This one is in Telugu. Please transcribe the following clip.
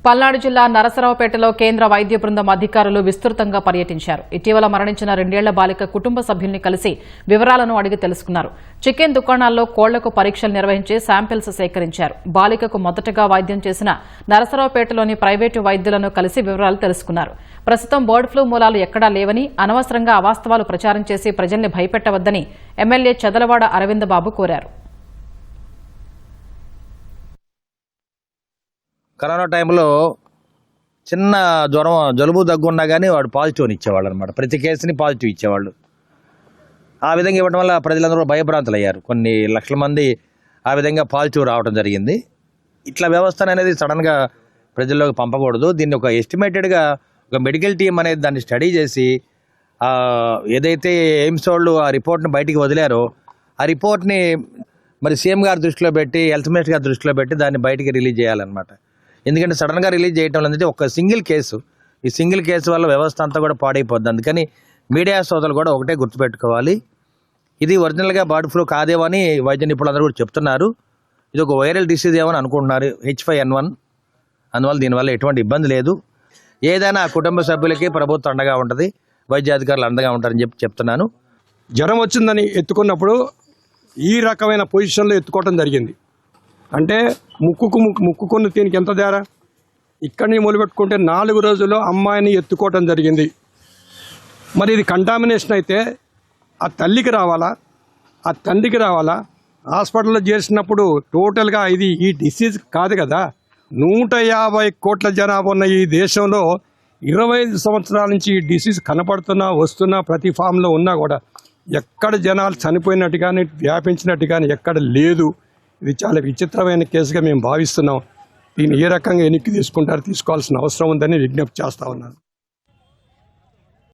పల్నాడు జిల్లా నరసరావుపేటలో కేంద్ర వైద్య బృందం అధికారులు విస్తృతంగా పర్యటించారు. ఇటీవల మరణించిన 2 ఏళ్ల బాలిక కుటుంబ సభ్యుల్ని కలిసి వివరాలను అడిగి తెలుసుకున్నారు. చికెన్ దుకాణాల్లో కోళ్లకు పరీక్షలు నిర్వహించి శాంపిల్స్ సేకరించారు. బాలికకు మొదటగా వైద్యం చేసిన నరసరావుపేటలోని ప్రైవేటు వైద్యులను కలిసి వివరాలు తెలుసుకున్నారు. ప్రస్తుతం బర్డ్ ఫ్లూ మూలాలు ఎక్కడా లేవని, అనవసరంగా అవాస్తవాలు ప్రచారం చేసి ప్రజల్ని భయపెట్టవద్దని ఎమ్మెల్యే చదలవాడ అరవింద్ బాబు కోరారు. కరోనా టైంలో చిన్న జ్వరం, జలుబు, దగ్గు ఉన్నా కానీ వాడు పాజిటివ్ ఇచ్చేవాళ్ళు అనమాట. ప్రతి కేసుని పాజిటివ్ ఇచ్చేవాళ్ళు. ఆ విధంగా ఇవ్వడం వల్ల ప్రజలందరూ భయభ్రాంతులు అయ్యారు. కొన్ని లక్షల మంది ఆ విధంగా పాజిటివ్ రావడం జరిగింది. ఇట్లా వ్యవస్థ అనేది సడన్గా ప్రజల్లోకి పంపకూడదు. దీన్ని ఒక ఎస్టిమేటెడ్గా ఒక మెడికల్ టీం అనేది దాన్ని స్టడీ చేసి ఏదైతే ఎయిమ్స్ వాళ్ళు ఆ రిపోర్ట్ని బయటికి వదిలారో ఆ రిపోర్ట్ని మరి సీఎం గారి దృష్టిలో పెట్టి, హెల్త్ మినిస్టర్ గారి దృష్టిలో పెట్టి దాన్ని బయటికి రిలీజ్ చేయాలన్నమాట. ఎందుకంటే సడన్గా రిలీజ్ చేయటం అనేది ఒక సింగిల్ కేసు. ఈ సింగిల్ కేసు వల్ల వ్యవస్థ అంతా కూడా పాడైపోద్ది. అందుకని మీడియా సోదరులు కూడా ఒకటే గుర్తుపెట్టుకోవాలి, ఇది ఒరిజినల్గా బర్డ్ ఫ్లూ కాదేమని వైద్య నిపుణులందరూ కూడా చెప్తున్నారు. ఇది ఒక వైరల్ డిసీజ్ ఏమని అనుకుంటున్నారు, H5N1. అందువల్ల దీనివల్ల ఎటువంటి ఇబ్బంది లేదు. ఏదైనా కుటుంబ సభ్యులకి ప్రభుత్వం అండగా ఉంటుంది, వైద్యాధికారులు అండగా ఉంటారని చెప్తున్నాను. జ్వరం వచ్చిందని ఎత్తుకున్నప్పుడు ఈ రకమైన పొజిషన్లో ఎత్తుకోవటం జరిగింది. అంటే ముక్కుకున్న దీనికి ఎంత తేడా. ఇక్కడిని మొదలుపెట్టుకుంటే 4 రోజుల్లో అమ్మాయిని ఎత్తుకోవటం జరిగింది. మరి ఇది కంటామినేషన్ అయితే ఆ తల్లికి రావాలా, ఆ తండ్రికి రావాలా? హాస్పిటల్లో చేసినప్పుడు టోటల్గా ఇది ఈ డిసీజ్ కాదు కదా. 150 కోట్ల జనాభా ఉన్న ఈ దేశంలో 25 సంవత్సరాల నుంచి ఈ డిసీజ్ కనపడుతున్నా, వస్తున్నా, ప్రతి ఫామ్లో ఉన్నా కూడా ఎక్కడ జనాలు చనిపోయినట్టు కానీ, వ్యాపించినట్టు కానీ ఎక్కడ లేదు. ఇది చాలా విచిత్రమైన కేసుగా మేము భావిస్తున్నాం. దీన్ని ఏ రకంగా వెనక్కి తీసుకోవాల్సిన అవసరం ఉందని విజ్ఞప్తి చేస్తా ఉన్నాను.